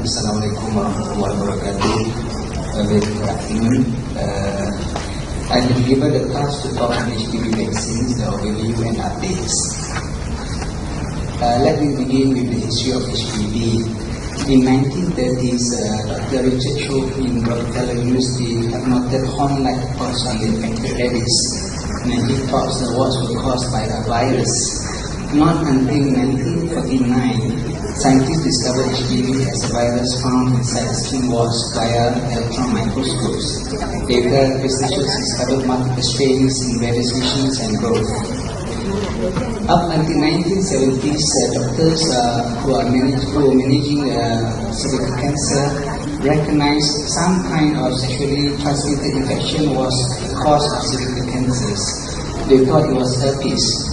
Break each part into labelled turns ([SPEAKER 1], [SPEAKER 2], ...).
[SPEAKER 1] Assalamualaikum warahmatullahi wabarakatuh. Very good afternoon. I've been given the task to talk on HPV vaccines, the overview and updates. Let me begin with the history of HPV. In 1930s, Dr. Richard Cho in Rockefeller University had noted horn-like spots on the infected rabbits, and he thought the was were caused by a virus. Not until 1949, scientists discovered HPV as a virus found inside skin walls via electron microscopes. Later, researchers discovered multiple strains in various species and growth. Up until 1970s, doctors who were managing cervical cancer recognized some kind of sexually transmitted infection was the cause of cervical cancers. They thought it was herpes.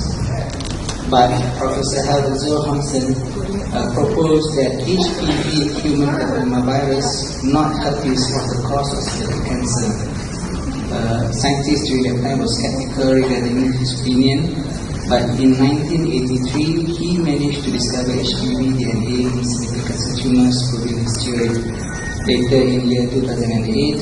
[SPEAKER 1] But Professor Helder Johansson proposed that HPV human papillomavirus, not herpes, was the cause of cervical cancer. Scientists during that time were skeptical regarding his opinion, but in 1983 he managed to discover HPV DNA in cervical cancer tumors, proving his theory. Later in year 2008,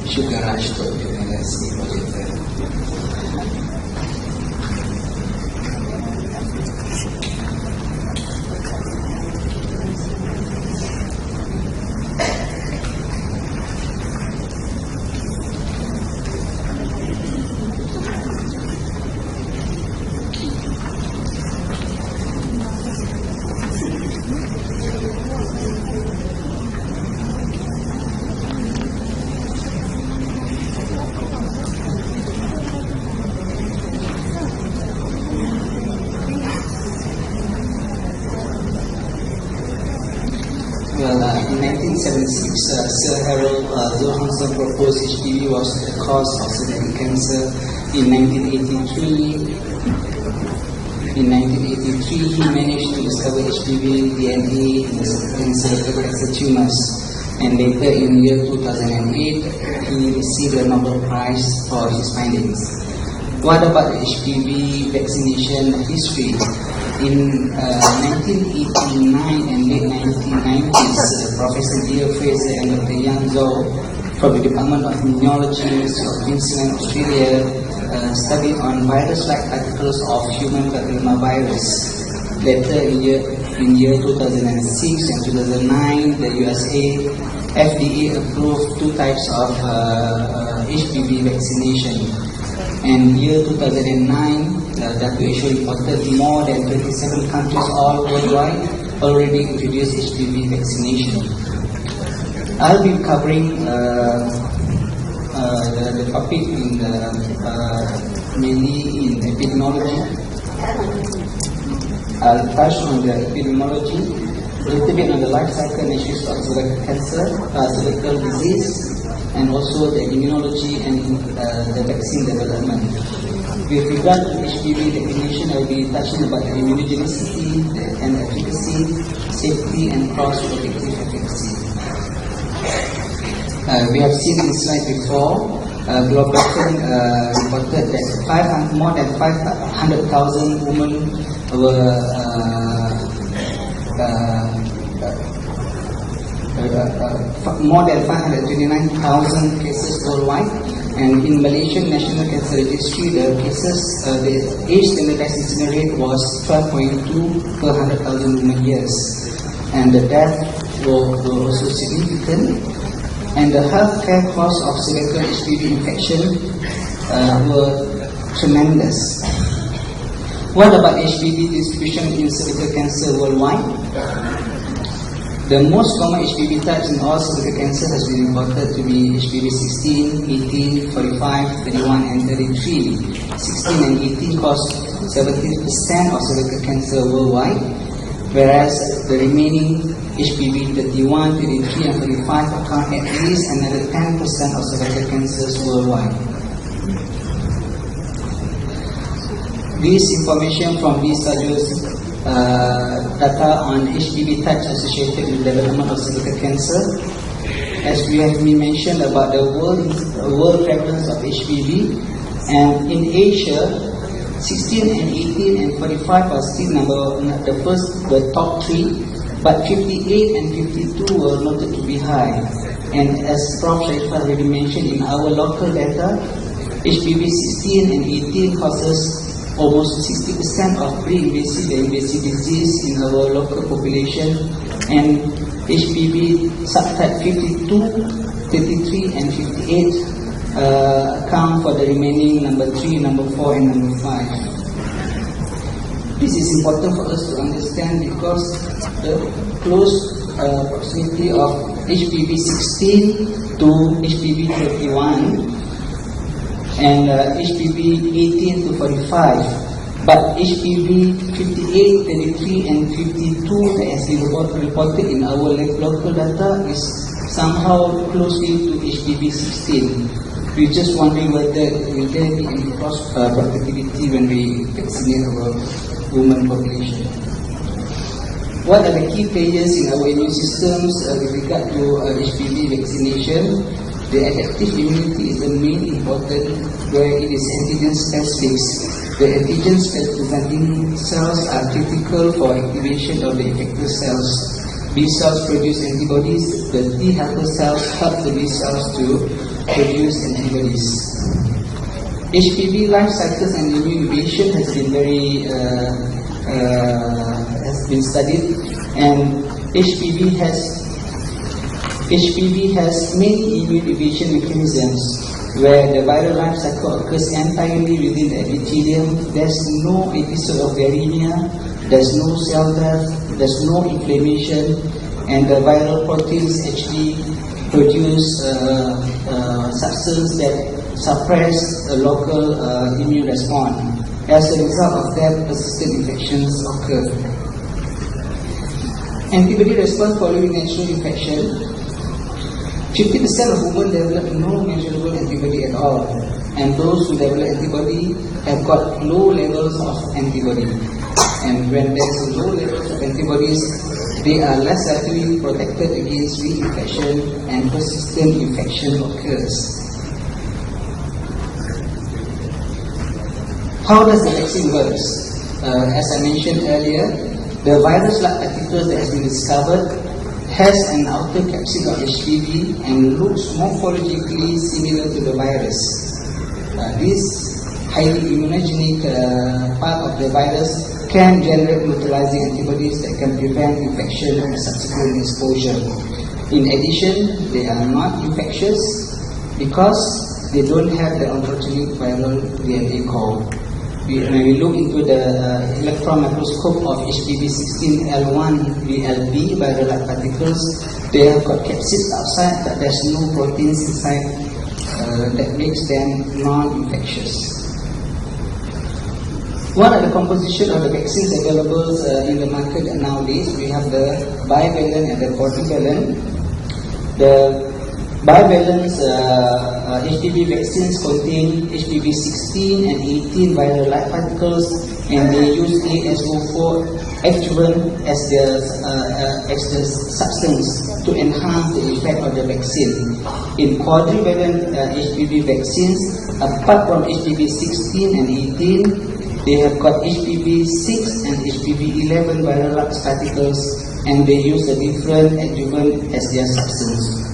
[SPEAKER 1] Sugar Rush to LSE project. In 1976, Sir Harold Johansson proposed HPV was the cause of cervical cancer. In 1983, he managed to discover HPV DNA in cervical cancer tumors. And later in year 2008, he received a Nobel Prize for his findings. What about the HPV vaccination history? In 1989 and late 1990s, Professor Dear Fraser and Dr. Yang Zhou from the Department of Immunology of Queensland, Australia, studied on virus-like particles of human papillomavirus. Later in year 2006 and 2009, the USA FDA approved two types of HPV vaccination. And year 2009, WHO reported more than 27 countries all worldwide already introduced HPV vaccination. I'll be covering the topic in mainly in epidemiology. I'll touch on the epidemiology, a little bit on the life cycle and issues of cervical cancer, cervical disease, and also the immunology and the vaccine development. With regard to HPV vaccination, I will be touching about the immunogenicity and efficacy, safety, and cross-protective efficacy. We have seen this slide before. Global reported that more than 500,000 women were more than 529,000 cases worldwide, and in Malaysian National Cancer Registry, the age standardized incidence rate was 12.2 per 100,000 women years, and the death were also significant, and the healthcare costs of cervical HPV infection were tremendous. What about HPV distribution in cervical cancer worldwide? The most common HPV types in all cervical cancer has been reported to be HPV 16, 18, 45, 31, and 33. 16 and 18 cause 70% of cervical cancer worldwide, whereas the remaining HPV 31, 33, and 35 account at least another 10% of cervical cancers worldwide. This information from these studies data on HPV types associated with development of cervical cancer. As we have been mentioned about the world prevalence of HPV, and in Asia, 16 and 18 and 45 are still the top three, but 58 and 52 were noted to be high. And as Prof. Sharifah already mentioned, in our local data, HPV 16 and 18 causes almost 60% of pre-invasive and invasive disease in our local population, and HPV subtype 52, 33 and 58 account for the remaining number 3, number 4 and number 5. This is important for us to understand because the close proximity of HPV 16 to HPV 31 and HPV 18 to 45, but HPV 58, 33 and 52 as we reported in our local data is somehow closely to HPV 16. We're just wondering whether will there be any cross productivity when we vaccinate our women population. What are the key players in our immune systems with regard to HPV vaccination? The adaptive immunity is the main important, where it is antigen specific. The antigens presenting cells are critical for activation of the effector cells. B cells produce antibodies. The T helper cells help the B cells to produce antibodies. HPV life cycles and immune evasion has been studied, and HPV has many immune evasion mechanisms where the viral life cycle occurs entirely within the epithelium. There's no episode of viremia, there's no cell death, there's no inflammation, and the viral proteins actually produce substance that suppress a local immune response. As a result of that, persistent infections occur. Antibody response following natural infection. 50% of women develop no measurable antibody at all, and those who develop antibody have got low levels of antibody. And when there's low levels of antibodies, they are less likely protected against reinfection, and persistent infection occurs. How does the vaccine work? As I mentioned earlier, the virus-like particles that has been discovered has an outer capsid of HPV and looks morphologically similar to the virus. This highly immunogenic part of the virus can generate neutralizing antibodies that can prevent infection and subsequent exposure. In addition, they are not infectious because they don't have the oncogenic viral DNA core. When we look into the electron microscope of HPV 16L1 VLB viral-like particles, they have got capsids outside, but there's no proteins inside that makes them non-infectious. What are the composition of the vaccines available in the market nowadays? We have the bivalent and the quadrivalent. The bivalent HPV vaccines contain HPV 16 and 18 viral-like particles, and they use AS04 adjuvant as the substance to enhance the effect of the vaccine. In quadrivalent HPV vaccines, apart from HPV 16 and 18, they have got HPV 6 and HPV 11 viral-like particles, and they use a different adjuvant as their substance.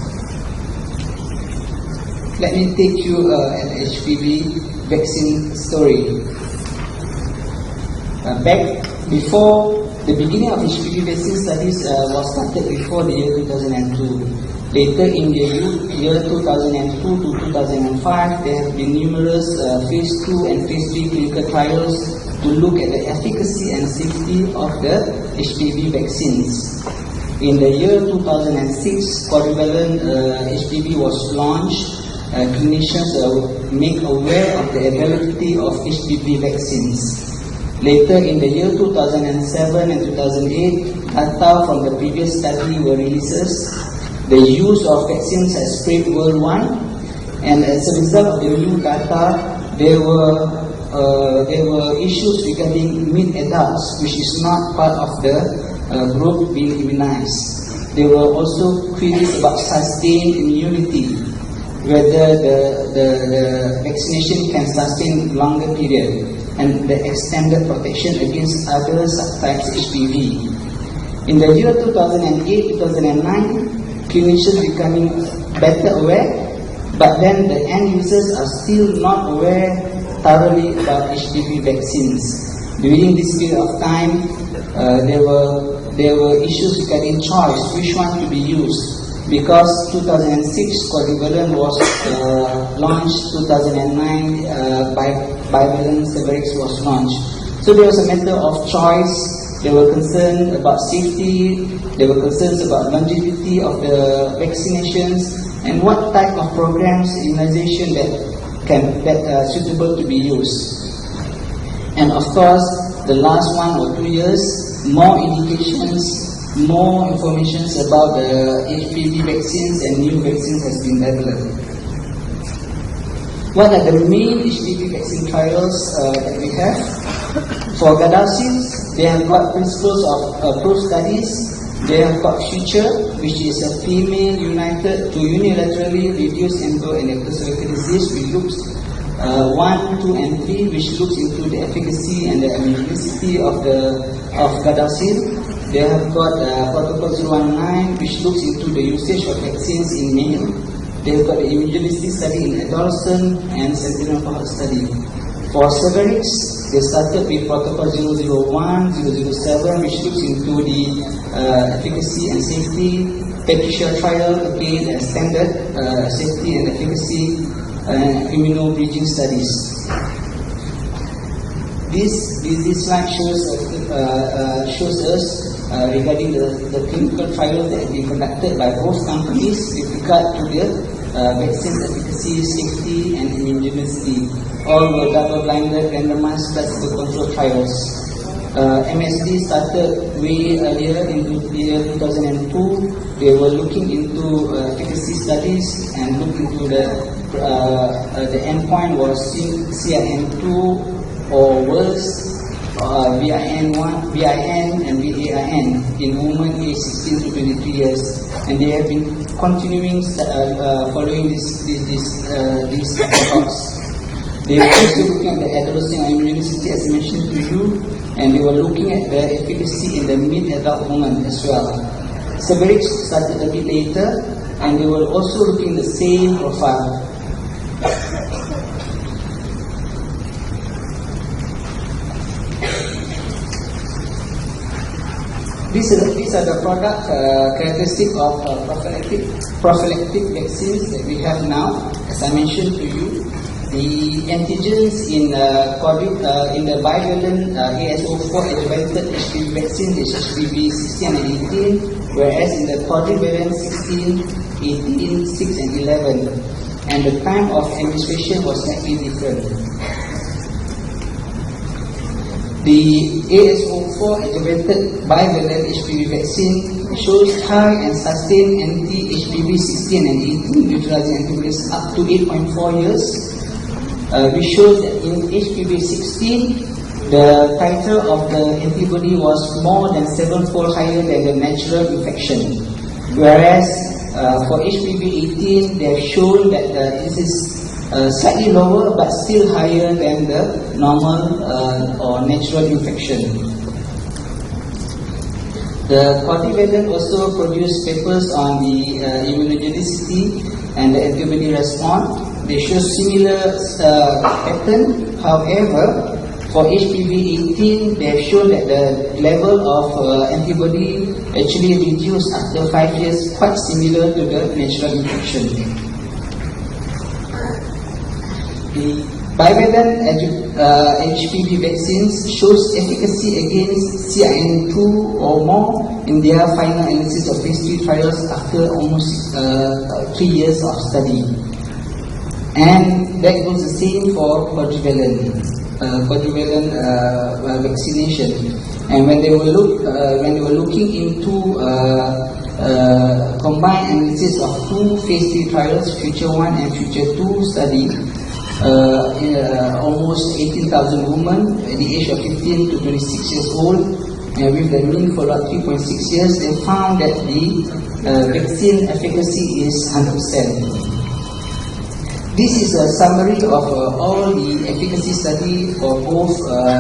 [SPEAKER 1] Let me take you an HPV vaccine story. Back before the beginning of HPV vaccine studies was started before the year 2002. Later in the year 2002 to 2005, there have been numerous phase 2 and phase 3 clinical trials to look at the efficacy and safety of the HPV vaccines. In the year 2006, quadrivalent HPV was launched. Clinicians make aware of the availability of HPV vaccines. Later in the year 2007 and 2008, data from the previous study were released. The use of vaccines has spread worldwide, and as a result of the new data, there were there were issues regarding mid-adults, which is not part of the group being immunized. There were also queries about sustained immunity, whether the vaccination can sustain longer period, and the extended protection against other subtypes HPV. In the year 2008-2009, clinicians becoming better aware, but then the end users are still not aware thoroughly about HPV vaccines. During this period of time, there were issues regarding choice, which one to be used. Because 2006 quadrivalent was launched, 2009 bivalent Severix was launched. So there was a matter of choice. There were concerns about safety. There were concerns about longevity of the vaccinations and what type of programs, immunization that are suitable to be used. And of course, the last 1 or 2 years, more indications, more information about the HPV vaccines and new vaccines has been developed. What are the main HPV vaccine trials that we have? For Gardasil, they have got principles of approved studies. They have got Future, which is a female united to unilaterally reduce embryo and ectocervical disease, which looks 1, 2, and 3, which looks into the efficacy and the immunogenicity of Gardasil. They have got Protocol 019, which looks into the usage of vaccines in male. They have got the immunogenicity study in adolescent and sentinel cohort study. For Severix, they started with Protocol 001, 007, which looks into the efficacy and safety. Patricia trial, again, extended safety and efficacy immunobridging studies. This slide shows us regarding the clinical trials that have been conducted by both companies with regard to the vaccine efficacy, safety, and immunogenicity. All were double-blinded, randomized, placebo-controlled trials. MSD started way earlier in the year 2002. They were looking into efficacy studies and looking into the endpoint was CIN2 or worse, VIN1, VIN and VAIN in women aged 16 to 23 years, and they have been continuing following these reports. They were also looking at the adolescent immunogenicity, as I mentioned to you, and they were looking at the efficacy in the mid-adult woman as well. Severix started a bit later, and they were also looking at the same profile. These are the product characteristics of prophylactic vaccines that we have now. As I mentioned to you, the antigens in the bivalent AS04 adjuvanted HPV vaccine is HPV 16 and 18, whereas in the quadrivalent 16, 18, 6 and 11, and the time of administration was slightly different. The AS04 adjuvanted bivalent HPV vaccine shows high and sustained anti-HPV 16 and 18 neutralizing antibodies up to 8.4 years, which shows that in HPV 16, the titer of the antibody was more than 7-fold higher than the natural infection. Whereas for HPV 18, they have shown that this is slightly lower but still higher than the normal or natural infection. The quadrivalent also produced papers on the immunogenicity and the antibody response. They show similar pattern. However, for HPV 18, they have shown that the level of antibody actually reduced after 5 years, quite similar to the natural infection. The bivalent HPV vaccines shows efficacy against CIN2 or more in their final analysis of phase 3 trials after almost 3 years of study. And that goes the same for quadrivalent vaccination. And when they were looking into combined analysis of 2 phase 3 trials, Future 1 and Future 2 study, almost 18,000 women at the age of 15 to 26 years old, and with the mean follow-up 3.6 years, they found that the vaccine efficacy is 100%. This is a summary of all the efficacy study for both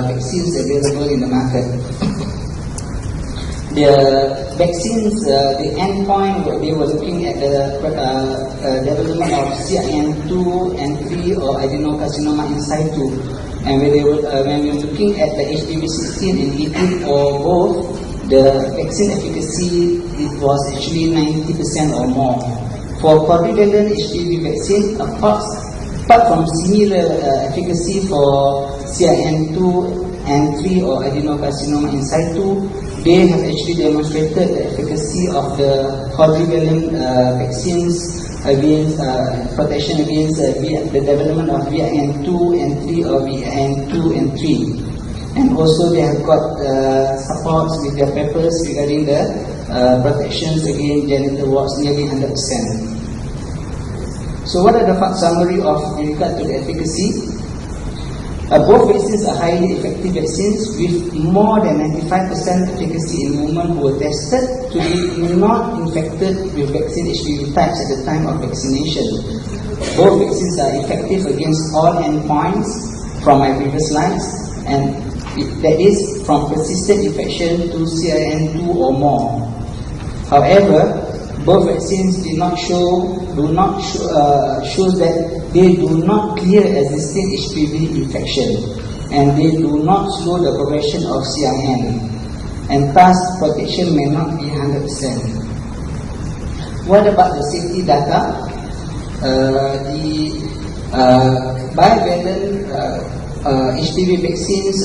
[SPEAKER 1] vaccines available in the market. The vaccines, the endpoint, they were looking at the development of CIN2 and 3 or adenocarcinoma in situ. And when we were looking at the HPV 16 and 18 or both, the vaccine efficacy, it was actually 90% or more. For quadrivalent HPV vaccine, apart from similar efficacy for CIN2 and 3 or adenocarcinoma in situ, they have actually demonstrated the efficacy of the quadrivalent vaccines against protection against the development of VIN2 and 3 or VIN2 and 3. And also they have got supports with their papers regarding the protections against genital warts, nearly 100%. So what are the summary of in regard to the efficacy? Both vaccines are highly effective vaccines with more than 95% efficacy in women who were tested to be not infected with vaccine HPV types at the time of vaccination. Both vaccines are effective against all endpoints from my previous slides, and that is from persistent infection to CIN2 or more. However, both vaccines do not show that they do not clear existing HPV infection, and they do not slow the progression of CIN, and thus protection may not be 100%. What about the safety data? The bivalent HPV vaccines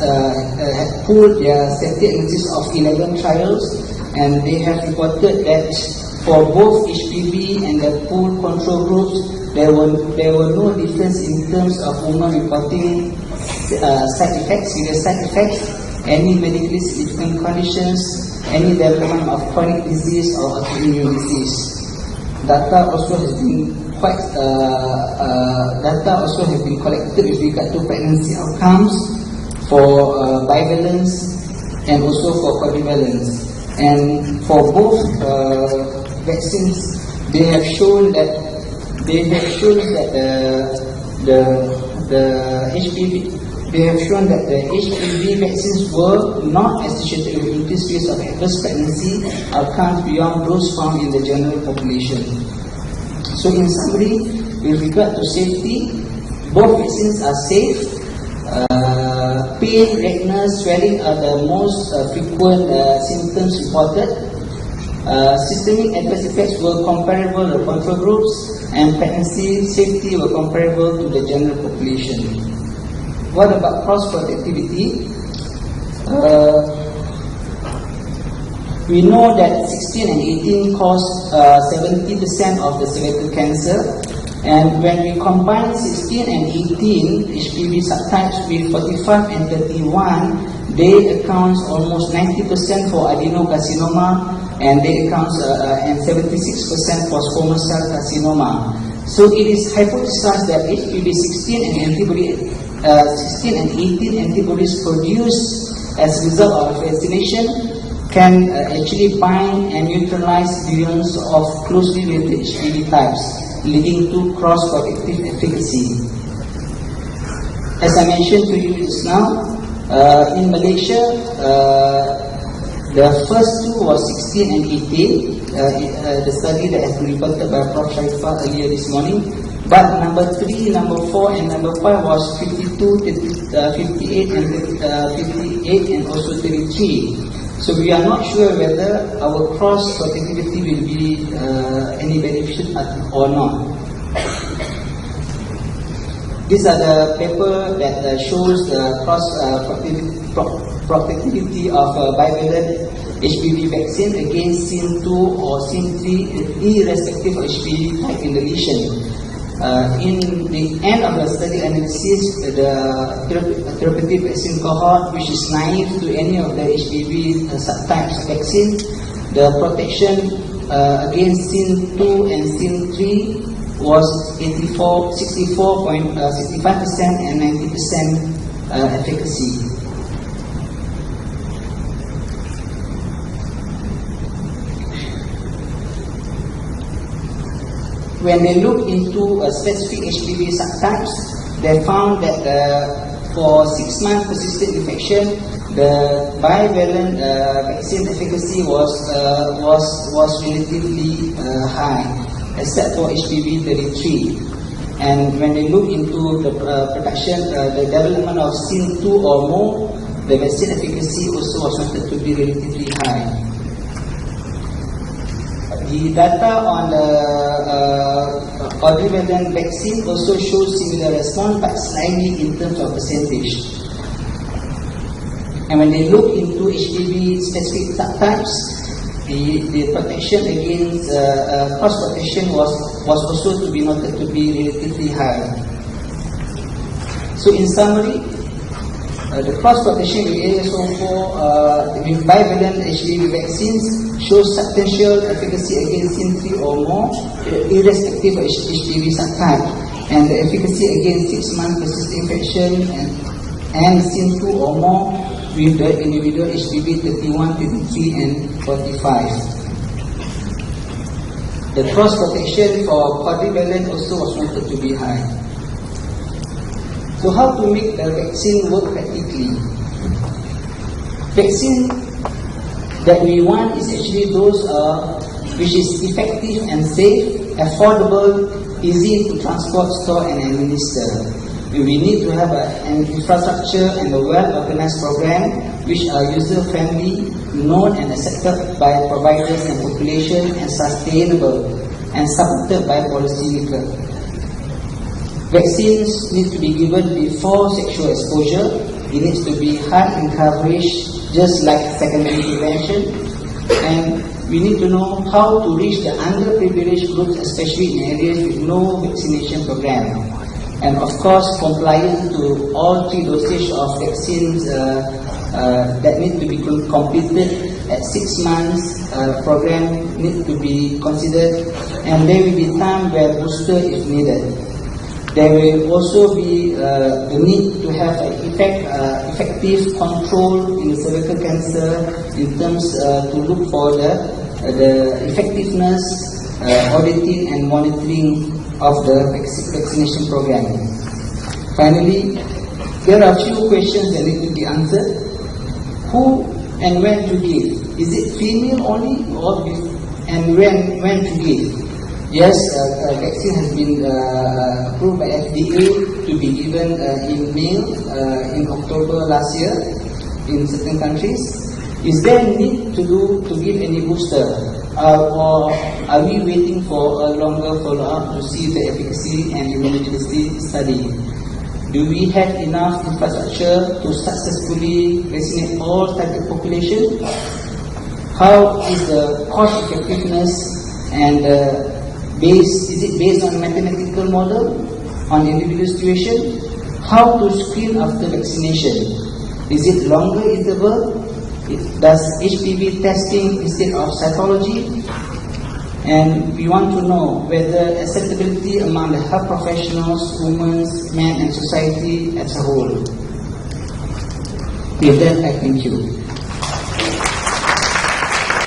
[SPEAKER 1] have pooled their safety analysis of 11 trials, and they have reported that for both HPV and the pooled control groups, there were no difference in terms of women reporting side effects, serious side effects, any medically significant conditions, any development of chronic disease or autoimmune disease. Data also has been collected with regard to pregnancy outcomes for bivalence and also for quadrivalence. And for both vaccines, they have shown that the HPV vaccines were not associated with increased risk of adverse pregnancy outcomes beyond those found in the general population. So in summary, with regard to safety, both vaccines are safe. Pain, redness, swelling are the most frequent symptoms reported. Systemic adverse effects were comparable to control groups, and pregnancy safety were comparable to the general population. What about cross-protectivity? We know that 16 and 18 cause 70% of the cervical cancer. And when we combine 16 and 18 HPV subtypes with 45 and 31, they account almost 90% for adenocarcinoma, and they account and 76% for squamous cell carcinoma. So it is hypothesized that HPV 16 and 18 antibodies produced as a result of vaccination can actually bind and neutralize billions of closely related HPV types, leading to cross-protective efficacy. As I mentioned to you just now, in Malaysia, the first two was 16 and 18, the study that has been reported by Prof. Sharifah earlier this morning. But number 3, number 4, and number 5 was 52, 58, and also 33. So we are not sure whether our cross-protectivity will be any beneficial or not. These are the paper that shows the cross-protectivity of bivalent HPV vaccine against SIN2 or SIN3, irrespective of HPV type in the lesion. In the end of the study analysis, the therapeutic vaccine cohort, which is naive to any of the HPV subtypes vaccine, the protection against SIN2 and SIN3 was 65% and 90% efficacy. When they look into specific HPV subtypes, they found that for 6 months persistent infection, the bivalent vaccine efficacy was relatively high, except for HPV 33. And when they look into the production, the development of SIN2 or more, the vaccine efficacy also was noted to be relatively high. The data on the quadrivalent vaccine also shows similar response, but slightly in terms of percentage. And when they look into HPV specific subtypes, the protection against cross protection was also to be noted to be relatively high. So in summary, the cross protection with AS04 with bivalent HPV vaccines shows substantial efficacy against SIN3 or more, irrespective of HPV subtype, and the efficacy against 6 months persistent infection and SIN2 or more with the individual HPV 31, 33, and 45. The cross protection for quadrivalent also was noted to be high. So how to make the vaccine work practically? Vaccine that we want is actually those which is effective and safe, affordable, easy to transport, store and administer. We need to have an infrastructure and a well-organized program which are user-friendly, known and accepted by providers and population, and sustainable and supported by policymakers. Vaccines need to be given before sexual exposure. It needs to be high in coverage, just like secondary prevention. And we need to know how to reach the underprivileged groups, especially in areas with no vaccination program. And of course, compliance to all 3 dosage of vaccines that need to be completed at 6 months program need to be considered. And there will be time where booster is needed. There will also be the need to have effective control in cervical cancer in terms to look for the effectiveness, auditing and monitoring of the vaccination program. Finally, there are a few questions that need to be answered. Who and when to give? Is it female only, and when to give? Yes, a vaccine has been approved by FDA to be given in male in October last year in certain countries. Is there a need to give any booster, or are we waiting for a longer follow-up to see the efficacy and immunogenicity study? Do we have enough infrastructure to successfully vaccinate all target population? How is the cost effectiveness and is it based on mathematical model, on individual situation? How to screen after vaccination? Is it longer interval? Does HPV testing instead of cytology? And we want to know whether acceptability among the health professionals, women, men and society as a whole. With that, I thank you.